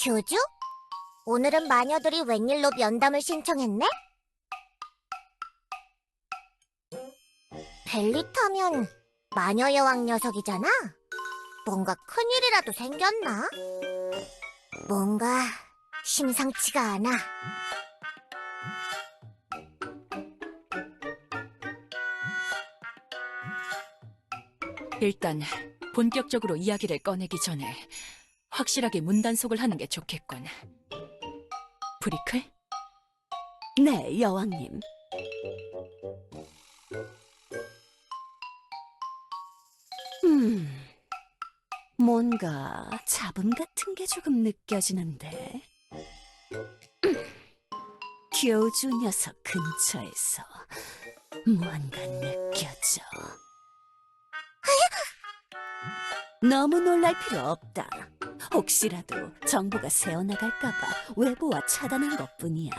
교주? 오늘은 마녀들이 웬일로 면담을 신청했네? 벨리타면 마녀 여왕 녀석이잖아? 뭔가 큰일이라도 생겼나? 뭔가 심상치가 않아. 일단 본격적으로 이야기를 꺼내기 전에 확실하게 문단속을 하는 게 좋겠군. 브리클? 네, 여왕님. 뭔가 잡음 같은 게 조금 느껴지는데. 교주 녀석 근처에서 무언가 느껴져. 너무 놀랄 필요 없다. 혹시라도 정보가 새어나갈까봐 외부와 차단한 것뿐이야.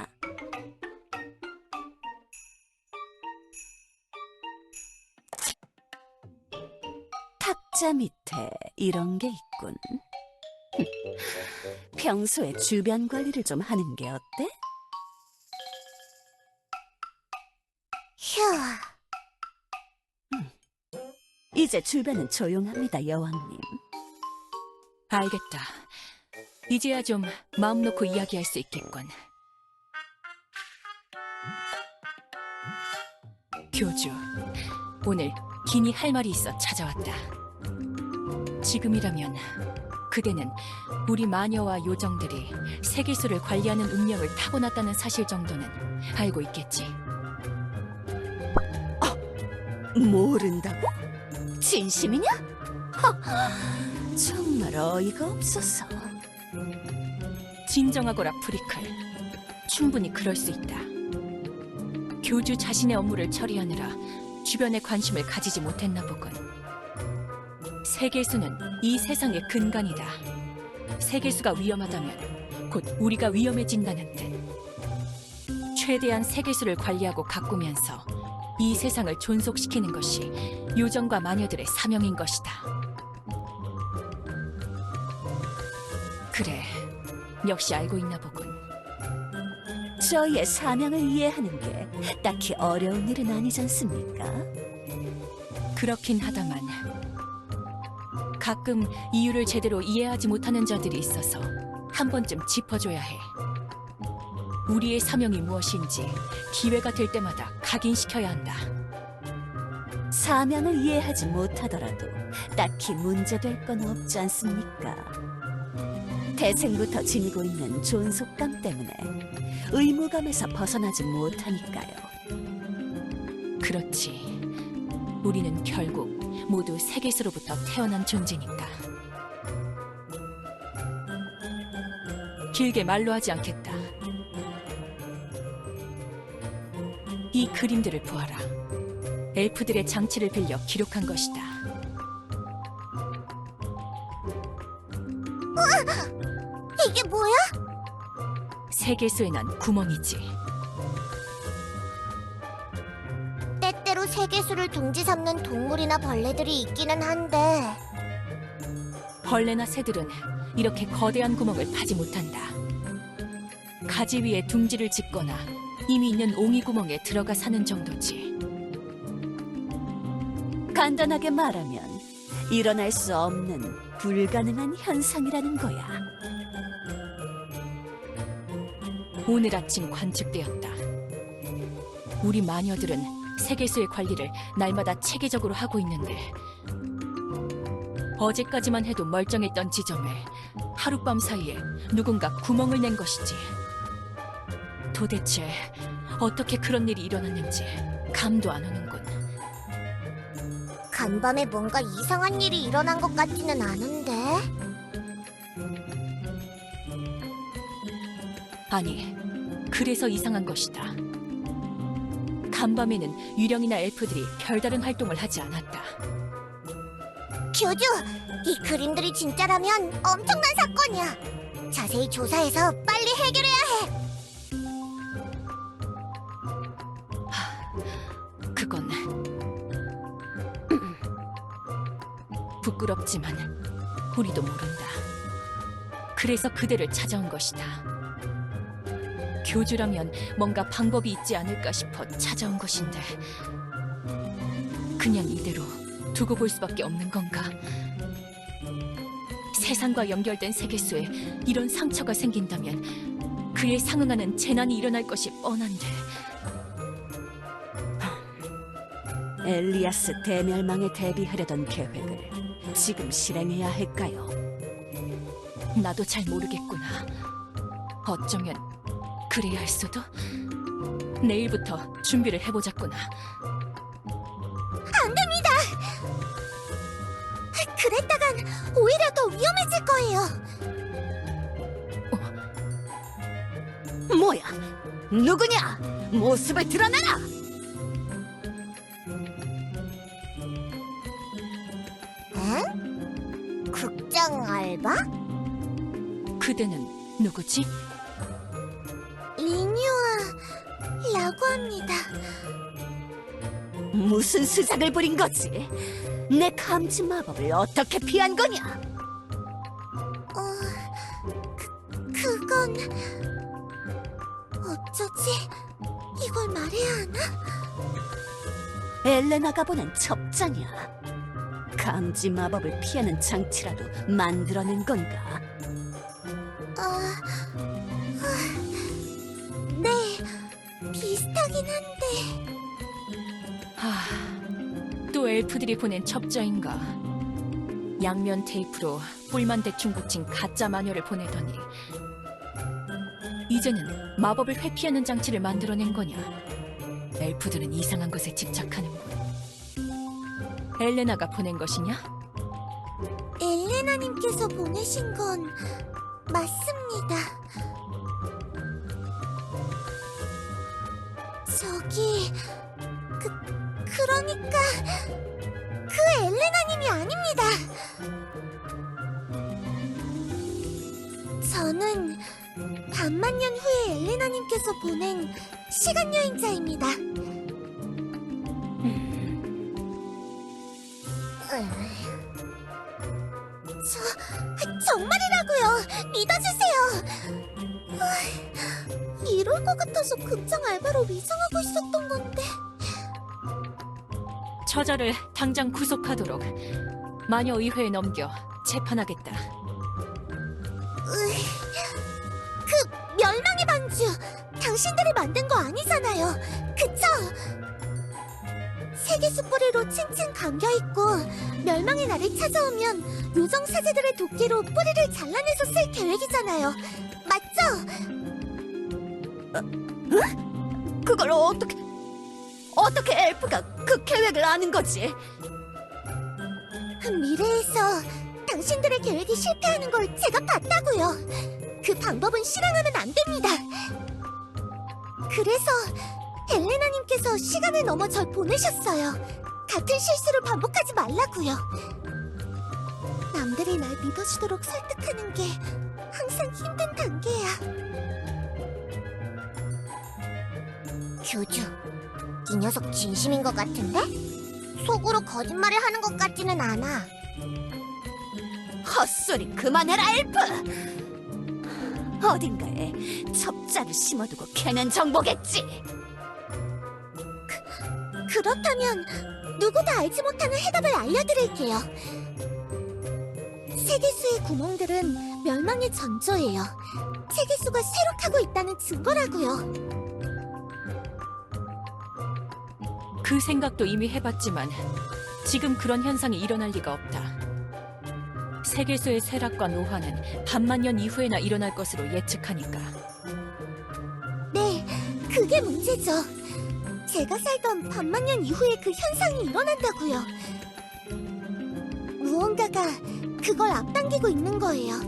탁자 밑에 이런 게 있군. 평소에 주변 관리를 좀 하는 게 어때? 휴, 이제 주변은 조용합니다, 여왕님. 알겠다. 이제야 좀 마음 놓고 이야기할 수 있겠군. 교주, 오늘 긴히 할 말이 있어 찾아왔다. 지금이라면 그대는 우리 마녀와 요정들이 세계수를 관리하는 운명을 타고났다는 사실 정도는 알고 있겠지. 모른다고? 진심이냐? 정말 어이가 없어서. 진정하거라, 프리클. 충분히 그럴 수 있다. 교주 자신의 업무를 처리하느라 주변에 관심을 가지지 못했나 보군. 세계수는 이 세상의 근간이다. 세계수가 위험하다면 곧 우리가 위험해진다는 뜻. 최대한 세계수를 관리하고 가꾸면서 이 세상을 존속시키는 것이 요정과 마녀들의 사명인 것이다. 그래, 역시 알고 있나 보군. 저희의 사명을 이해하는 게 딱히 어려운 일은 아니지 않습니까? 그렇긴 하다만 가끔 이유를 제대로 이해하지 못하는 자들이 있어서 한 번쯤 짚어줘야 해. 우리의 사명이 무엇인지 기회가 될 때마다 각인시켜야 한다. 사명을 이해하지 못하더라도 딱히 문제될 건 없지 않습니까? 태생부터 지니고 있는 존속감 때문에 의무감에서 벗어나지 못하니까요. 그렇지. 우리는 결국 모두 세계수로부터 태어난 존재니까. 길게 말로 하지 않겠다. 이 그림들을 보아라. 엘프들의 장치를 빌려 기록한 것이다. 이게 뭐야? 세계수에 난 구멍이지. 때때로 세계수를 둥지 삼는 동물이나 벌레들이 있기는 한데 벌레나 새들은 이렇게 거대한 구멍을 파지 못한다. 가지 위에 둥지를 짓거나 이미 있는 옹이 구멍에 들어가 사는 정도지. 간단하게 말하면 일어날 수 없는 불가능한 현상이라는 거야. 오늘 아침 관측되었다. 우리 마녀들은 세계수의 관리를 날마다 체계적으로 하고 있는데 어제까지만 해도 멀쩡했던 지점에 하룻밤 사이에 누군가 구멍을 낸 것이지. 도대체 어떻게 그런 일이 일어났는지 감도 안 오는군. 간밤에 뭔가 이상한 일이 일어난 것 같지는 않은데. 아니, 그래서 이상한 것이다. 간밤에는 유령이나 엘프들이 별다른 활동을 하지 않았다. 교주, 이 그림들이 진짜라면 엄청난 사건이야. 자세히 조사해서 빨리 해결해야 해. 그건 부끄럽지만 우리도 모른다. 그래서 그대를 찾아온 것이다. 교주라면 뭔가 방법이 있지 않을까 싶어 찾아온 것인데 그냥 이대로 두고 볼 수밖에 없는 건가? 세상과 연결된 세계수에 이런 상처가 생긴다면 그에 상응하는 재난이 일어날 것이 뻔한데 엘리아스 대멸망에 대비하려던 계획을 지금 실행해야 할까요? 나도 잘 모르겠구나. 어쩌면 그래야 할 수도? 내일부터 준비를 해보자꾸나. 안 됩니다! 그랬다간 오히려 더 위험해질 거예요. 뭐야? 누구냐? 모습을 드러내라! 응? 극장 알바? 그대는 누구지? 리뉴아라고 합니다. 무슨 수작을 부린 거지? 내 감지 마법을 어떻게 피한 거냐? 그건 어쩌지? 이걸 말해야 하나? 엘레나가 보낸 첩자냐? 감지 마법을 피하는 장치라도 만들어낸 건가? 네, 비슷하긴 한데. 또 엘프들이 보낸 첩자인가? 양면 테이프로 뿔만 대충 붙인 가짜 마녀를 보내더니 이제는 마법을 회피하는 장치를 만들어낸 거냐? 엘프들은 이상한 것에 집착하는군. 엘레나가 보낸 것이냐? 엘레나님께서 보내신 건 맞습니다. 저기, 그러니까 그 엘레나님이 아닙니다. 저는 반만년 후에 엘레나님께서 보낸 시간여행자입니다. 정말이라고요. 믿어주세요. 이럴 것 같아서 극장 알바로 위장하고 있었던 건데. 처자를 당장 구속하도록 마녀 의회에 넘겨 재판하겠다. 그 멸망의 방주 당신들이 만든 거 아니잖아요. 그쵸? 세계수 뿌리로 층층 감겨있고 멸망의 날이 찾아오면 요정 사제들의 도끼로 뿌리를 잘라내서 쓸 계획이잖아요. 맞죠? 그걸 어떻게 엘프가 그 계획을 아는 거지? 미래에서 당신들의 계획이 실패하는 걸 제가 봤다고요. 그 방법은 실행하면 안 됩니다. 그래서 엘레나님께서 시간을 넘어 절 보내셨어요. 같은 실수를 반복하지 말라고요. 남들이 날 믿어주도록 설득하는 게 항상 힘든 단계야. 교주, 이 녀석 진심인 것 같은데? 속으로 거짓말을 하는 것 같지는 않아. 헛소리 그만해라, 엘프! 어딘가에 첩자를 심어두고 캐낸 정보겠지. 그렇다면 누구도 알지 못하는 해답을 알려드릴게요. 세계수의 구멍들은 멸망의 전조예요. 세계수가 쇠록하고 있다는 증거라고요. 그 생각도 이미 해봤지만 지금 그런 현상이 일어날 리가 없다. 세계수의 쇠락과 노화는 반만년 이후에나 일어날 것으로 예측하니까. 네, 그게 문제죠. 제가 살던 반만년 이후에 그 현상이 일어난다고요. 무언가가 그걸 앞당기고 있는 거예요.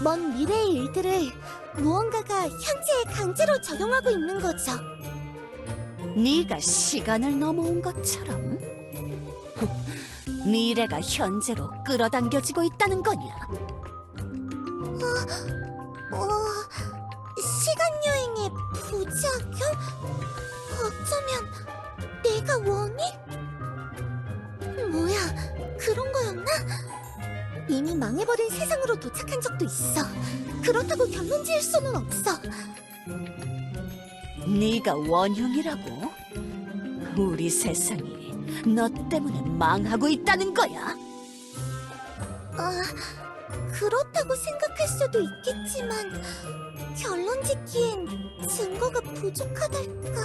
먼 미래의 일들을 무언가가 현재에 강제로 적용하고 있는 거죠. 네가 시간을 넘어온 것처럼 미래가 현재로 끌어당겨지고 있다는 거냐? 시간여행의 부작용? 어쩌면 내가 원인? 뭐야, 그런 이미 망해버린 세상으로 도착한 적도 있어. 그렇다고 결론 지을 수는 없어. 네가 원흉이라고? 우리 세상이 너 때문에 망하고 있다는 거야. 그렇다고 생각할 수도 있겠지만 결론 짓기엔 증거가 부족하달까.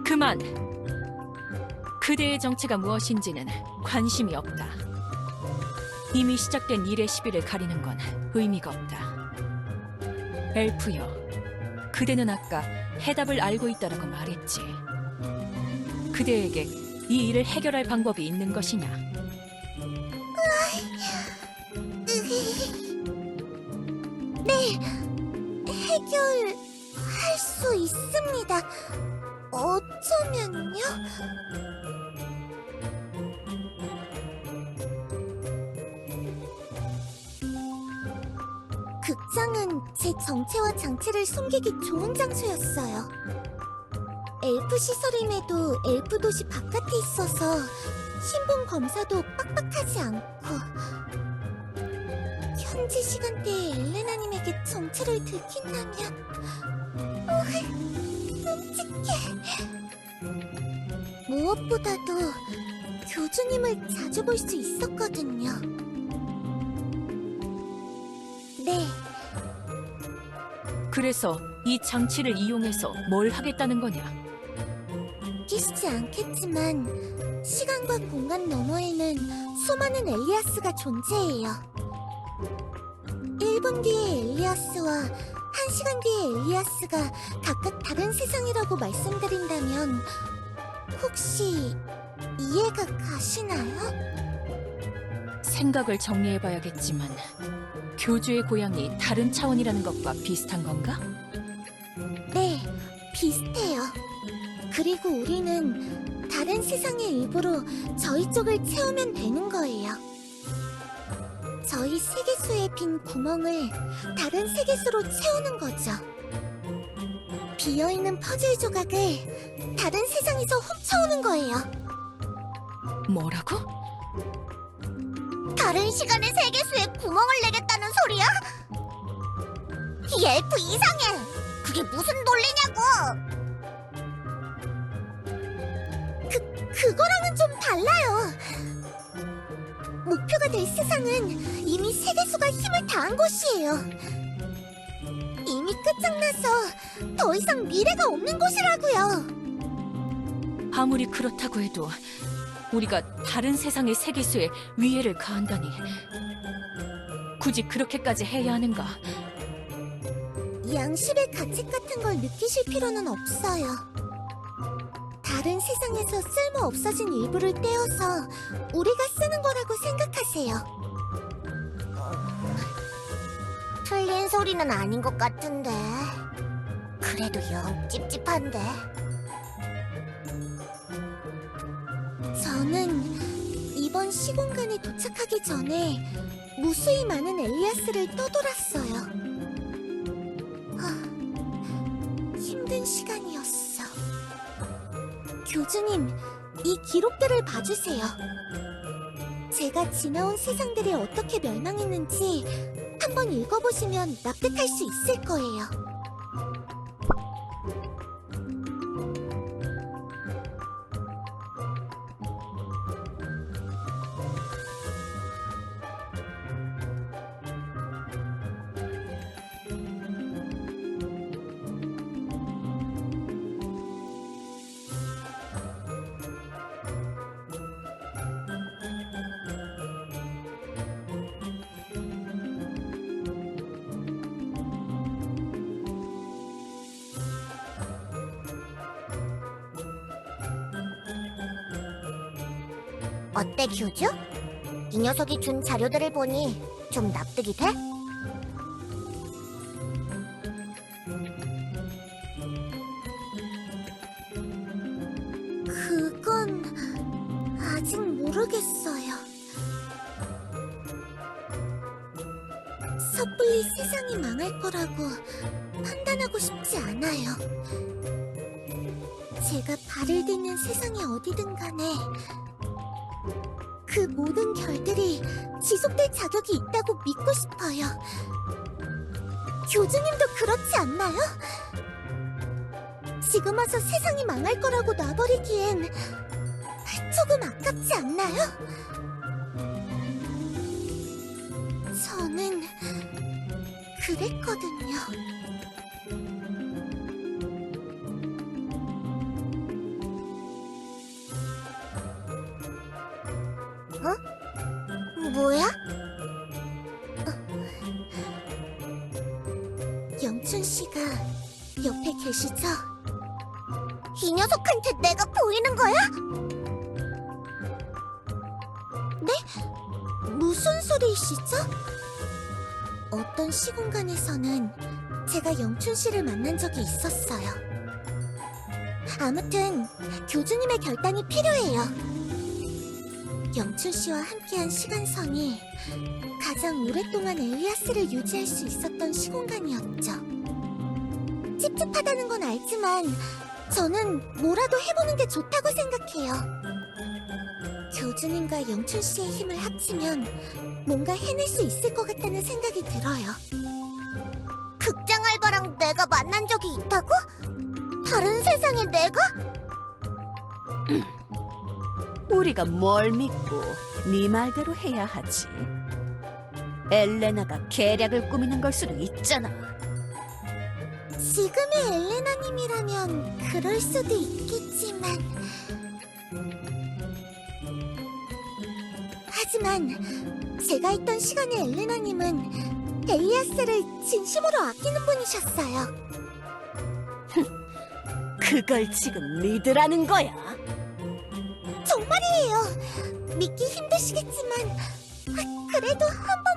그만! 그대의 정체가 무엇인지는 관심이 없다. 이미 시작된 일의 시비를 가리는 건 의미가 없다. 엘프여, 그대는 아까 해답을 알고 있다라고 말했지. 그대에게 이 일을 해결할 방법이 있는 것이냐? 네, 해결할 수 있습니다. 어쩌면요? 극장은 제 정체와 장치를 숨기기 좋은 장소였어요. 엘프 시설임에도 엘프 도시 바깥에 있어서 신분 검사도 빡빡하지 않고 현재 시간대에 엘레나님에게 정체를 들킨다면 끔찍해. 무엇보다도 교주님을 자주 볼 수 있었거든요. 네, 그래서 이 장치를 이용해서 뭘 하겠다는 거냐? 끼시지 않겠지만 시간과 공간 너머에는 수많은 엘리아스가 존재해요. 1분 뒤의 엘리아스와 1시간 뒤의 엘리아스가 각각 다른 세상이라고 말씀드린다면 혹시 이해가 가시나요? 생각을 정리해봐야겠지만 교주의 고향이 다른 차원이라는 것과 비슷한 건가? 네, 비슷해요. 그리고 우리는 다른 세상의 일부로 저희 쪽을 채우면 되는 거예요. 저희 세계수에 빈 구멍을 다른 세계수로 채우는 거죠. 비어있는 퍼즐 조각을 다른 세상에서 훔쳐오는 거예요. 뭐라고? 다른 시간의 세계수에 구멍을 내겠다는 소리야? 이 엘프 이상해! 그게 무슨 논리냐고! 그거랑은 좀 달라요. 목표가 될 세상은 이미 세계수가 힘을 다한 곳이에요. 이미 끝장나서 더 이상 미래가 없는 곳이라고요. 아무리 그렇다고 해도 우리가 다른 세상의 세계수에 위해를 가한다니 굳이 그렇게까지 해야 하는가? 양심의 가책 같은 걸 느끼실 필요는 없어요. 다른 세상에서 쓸모 없어진 일부를 떼어서 우리가 쓰는 거라고 생각하세요. 틀린 소리는 아닌 것 같은데. 그래도 영 찝찝한데. 저는 이번 시공간에 도착하기 전에 무수히 많은 엘리아스를 떠돌았어요. 힘든 시간이었어. 교주님, 이 기록들을 봐주세요. 제가 지나온 세상들이 어떻게 멸망했는지 한번 읽어보시면 납득할 수 있을 거예요. 어때, 교주? 이 녀석이 준 자료들을 보니 좀 납득이 돼? 그건 아직 모르겠어요. 섣불리 세상이 망할 거라고 판단하고 싶지 않아요. 제가 발을 딛는 세상이 어디든 간에 그 모든 결들이 지속될 자격이 있다고 믿고 싶어요. 교주님도 그렇지 않나요? 지금 와서 세상이 망할 거라고 놔버리기엔 조금 아깝지 않나요? 저는 그랬거든요. 뭐야? 영춘 씨가 옆에 계시죠? 이 녀석한테 내가 보이는 거야? 네? 무슨 소리이시죠? 어떤 시공간에서는 제가 영춘 씨를 만난 적이 있었어요. 아무튼 교주님의 결단이 필요해요. 영춘 씨와 함께한 시간선이 가장 오랫동안 엘리아스를 유지할 수 있었던 시공간이었죠. 찝찝하다는 건 알지만 저는 뭐라도 해보는 게 좋다고 생각해요. 교주님과 영춘 씨의 힘을 합치면 뭔가 해낼 수 있을 것 같다는 생각이 들어요. 극장 알바랑 내가 만난 적이 있다고? 다른 세상에 내가? 우리가 뭘 믿고 네 말대로 해야 하지. 엘레나가 계략을 꾸미는 걸 수도 있잖아. 지금의 엘레나님이라면 그럴 수도 있겠지만 하지만 제가 있던 시간의 엘레나님은 엘리아스를 진심으로 아끼는 분이셨어요. 그걸 지금 믿으라는 거야? 정말이에요. 믿기 힘드시겠지만 그래도 한 번만.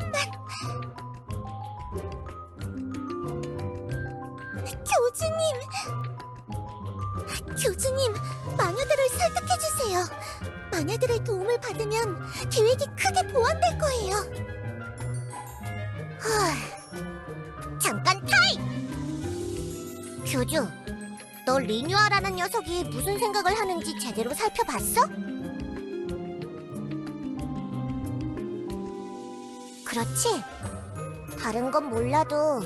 교주님, 마녀들을 설득해주세요. 마녀들의 도움을 받으면 계획이 크게 보완될 거예요. 잠깐 타임! 교주, 너 리뉴아라는 녀석이 무슨 생각을 하는지 제대로 살펴봤어? 그렇지. 다른 건 몰라도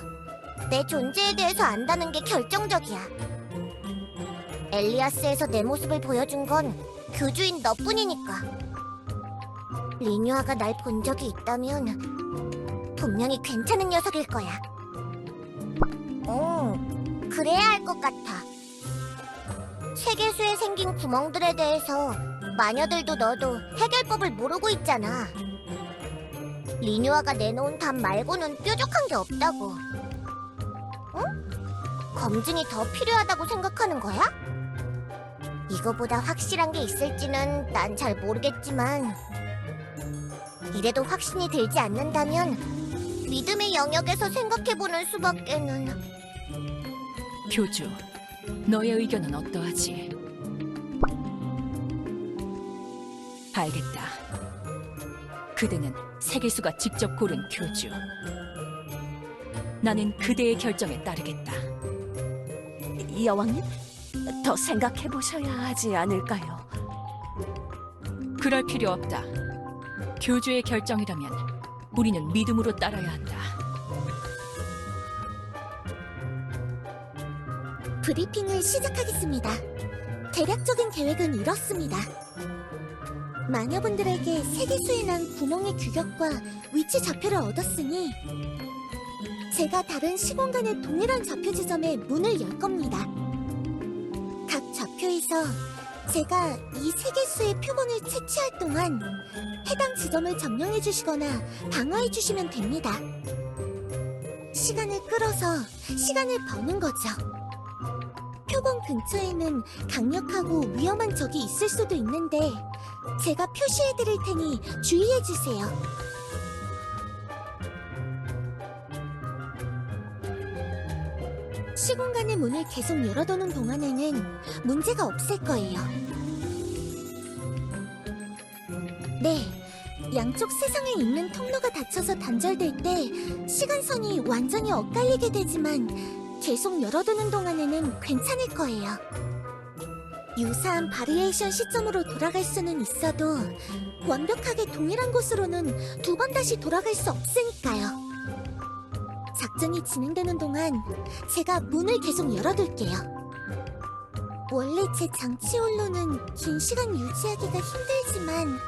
내 존재에 대해서 안다는 게 결정적이야. 엘리아스에서 내 모습을 보여준 건 교주인 너뿐이니까. 리뉴아가 날 본 적이 있다면 분명히 괜찮은 녀석일 거야. 그래야 할 것 같아. 세계수에 생긴 구멍들에 대해서 마녀들도 너도 해결법을 모르고 있잖아. 리뉴아가 내놓은 답 말고는 뾰족한 게 없다고. 응? 검증이 더 필요하다고 생각하는 거야? 이거보다 확실한 게 있을지는 난 잘 모르겠지만 이래도 확신이 들지 않는다면 믿음의 영역에서 생각해보는 수밖에는. 교주, 너의 의견은 어떠하지? 알겠다. 그대는 세계수가 직접 고른 교주. 나는 그대의 결정에 따르겠다. 여왕님, 더 생각해 보셔야 하지 않을까요? 그럴 필요 없다. 교주의 결정이라면 우리는 믿음으로 따라야 한다. 브리핑을 시작하겠습니다. 대략적인 계획은 이렇습니다. 마녀분들에게 세계수에 난 구멍의 규격과 위치 좌표를 얻었으니 제가 다른 시공간의 동일한 좌표 지점에 문을 열 겁니다. 각 좌표에서 제가 이 세계수의 표본을 채취할 동안 해당 지점을 점령해 주시거나 방어해 주시면 됩니다. 시간을 끌어서 시간을 버는 거죠. 표본 근처에는 강력하고 위험한 적이 있을 수도 있는데 제가 표시해 드릴 테니 주의해 주세요. 시공간의 문을 계속 열어두는 동안에는 문제가 없을 거예요. 네, 양쪽 세상에 있는 통로가 닫혀서 단절될 때 시간선이 완전히 엇갈리게 되지만 계속 열어두는 동안에는 괜찮을 거예요. 유사한 바리에이션 시점으로 돌아갈 수는 있어도 완벽하게 동일한 곳으로는 두 번 다시 돌아갈 수 없으니까요. 작전이 진행되는 동안 제가 문을 계속 열어둘게요. 원래 제 장치 홀로는 긴 시간 유지하기가 힘들지만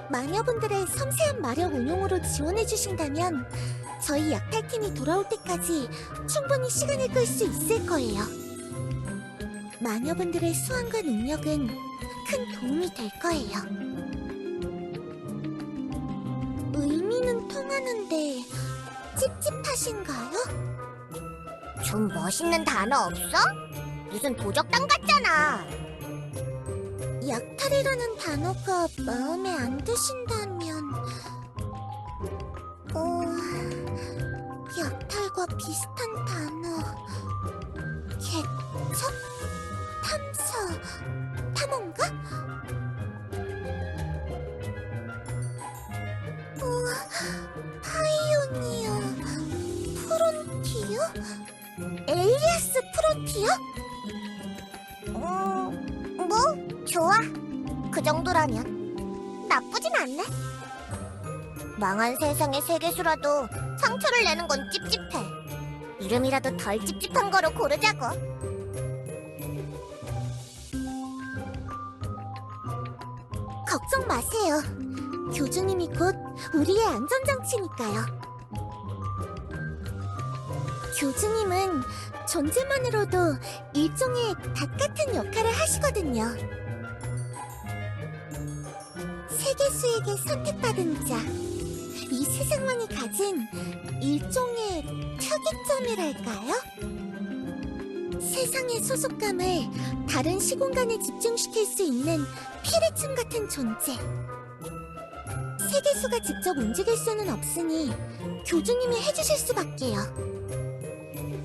마녀분들의 섬세한 마력 운용으로 지원해주신다면 저희 약탈팀이 돌아올 때까지 충분히 시간을 끌 수 있을 거예요. 마녀분들의 수완과 능력은 큰 도움이 될 거예요. 의미는 통하는데 찝찝하신가요? 좀 멋있는 단어 없어? 무슨 도적단 같잖아. 약탈이라는 단어가 마음에 안 드신다면 약탈과 비슷한 단어 개척? 탐사? 탐험가? 파이오니어 프론티어? 엘리아스 프론티어? 뭐 좋아. 그 정도라면 나쁘진 않네. 망한 세상의 세계수라도 상처를 내는 건 찝찝해. 이름이라도 덜 찝찝한 거로 고르자고. 걱정 마세요. 교주님이 곧 우리의 안전장치니까요. 교주님은 존재만으로도 일종의 닷 같은 역할을 하시거든요. 세계수에게 선택받은 자, 이 세상만이 가진 일종의 특이점이랄까요? 세상의 소속감을 다른 시공간에 집중시킬 수 있는 피리쯤 같은 존재. 세계수가 직접 움직일 수는 없으니 교주님이 해주실 수밖에요.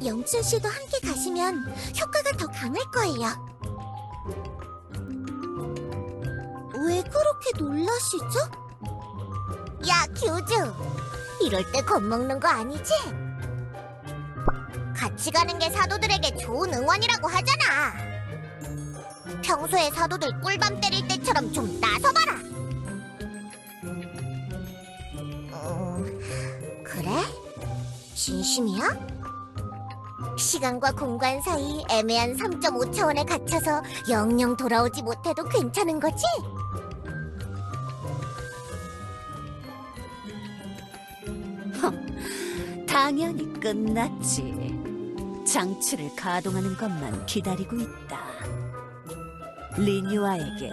영춘 씨도 함께 가시면 효과가 더 강할 거예요. 왜 그렇게 놀라시죠? 야, 교주! 이럴 때 겁먹는 거 아니지? 같이 가는 게 사도들에게 좋은 응원이라고 하잖아. 평소에 사도들 꿀밤 때릴 때처럼 좀 나서봐라. 그래? 진심이야? 시간과 공간 사이 애매한 3.5차원에 갇혀서 영영 돌아오지 못해도 괜찮은 거지? 당연히 끝났지. 장치를 가동하는 것만 기다리고 있다. 리뉴아에게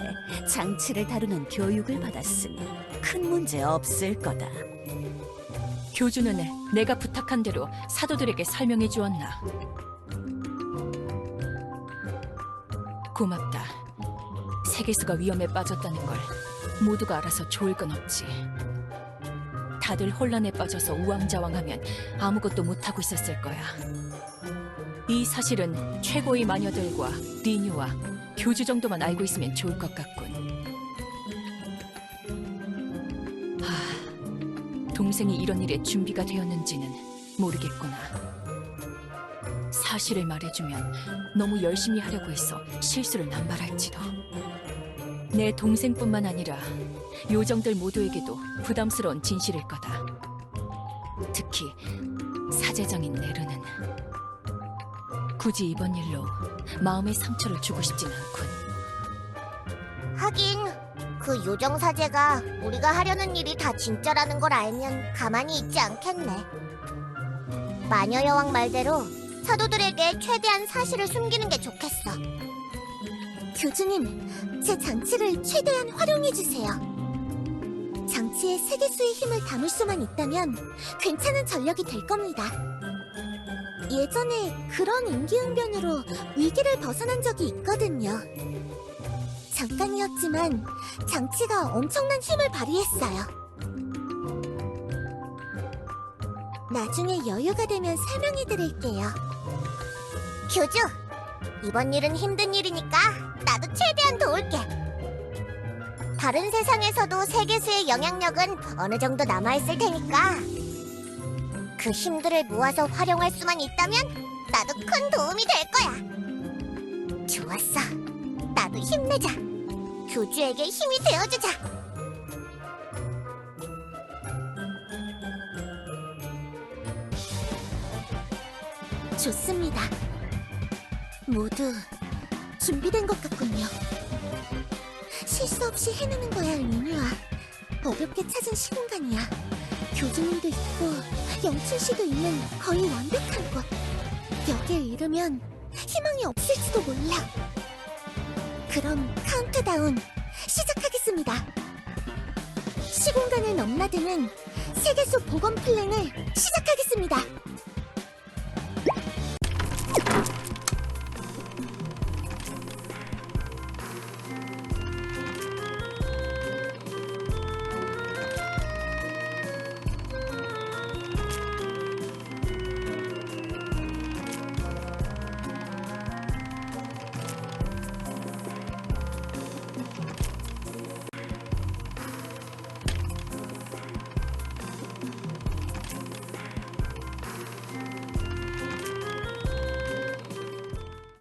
장치를 다루는 교육을 받았으니 큰 문제 없을 거다. 교주는 내가 부탁한 대로 사도들에게 설명해 주었나? 고맙다. 세계수가 위험에 빠졌다는 걸 모두가 알아서 좋을 건 없지. 다들 혼란에 빠져서 우왕좌왕하면 아무것도 못하고 있었을 거야. 이 사실은 최고의 마녀들과 리뉴와 교주 정도만 알고 있으면 좋을 것 같군. 동생이 이런 일에 준비가 되었는지는 모르겠구나. 사실을 말해주면 너무 열심히 하려고 해서 실수를 남발할지도. 내 동생뿐만 아니라 요정들 모두에게도 부담스러운 진실일 거다. 특히 사제장인 네르는 굳이 이번 일로 마음의 상처를 주고 싶진 않군. 하긴 그 요정 사제가 우리가 하려는 일이 다 진짜라는 걸 알면 가만히 있지 않겠네. 마녀 여왕 말대로 사도들에게 최대한 사실을 숨기는 게 좋겠어. 교주님, 제 장치를 최대한 활용해주세요. 장치에 세계수의 힘을 담을 수만 있다면 괜찮은 전력이 될 겁니다. 예전에 그런 임기응변으로 위기를 벗어난 적이 있거든요. 잠깐이었지만 장치가 엄청난 힘을 발휘했어요. 나중에 여유가 되면 설명해드릴게요. 교주, 이번 일은 힘든 일이니까 나도 최대한 도울게. 다른 세상에서도 세계수의 영향력은 어느 정도 남아있을 테니까 그 힘들을 모아서 활용할 수만 있다면 나도 큰 도움이 될 거야. 좋았어. 나도 힘내자. 교주에게 힘이 되어주자. 좋습니다. 모두 준비된 것 같군요. 실수 없이 해내는 거야, 의미와. 어렵게 찾은 시공간이야. 교주님도 있고 영춘 씨도 있는 거의 완벽한 곳. 여기에 이르면 희망이 없을지도 몰라. 그럼 카운트다운 시작하겠습니다. 시공간을 넘나드는 세계수 복원 플랜을 시작하겠습니다.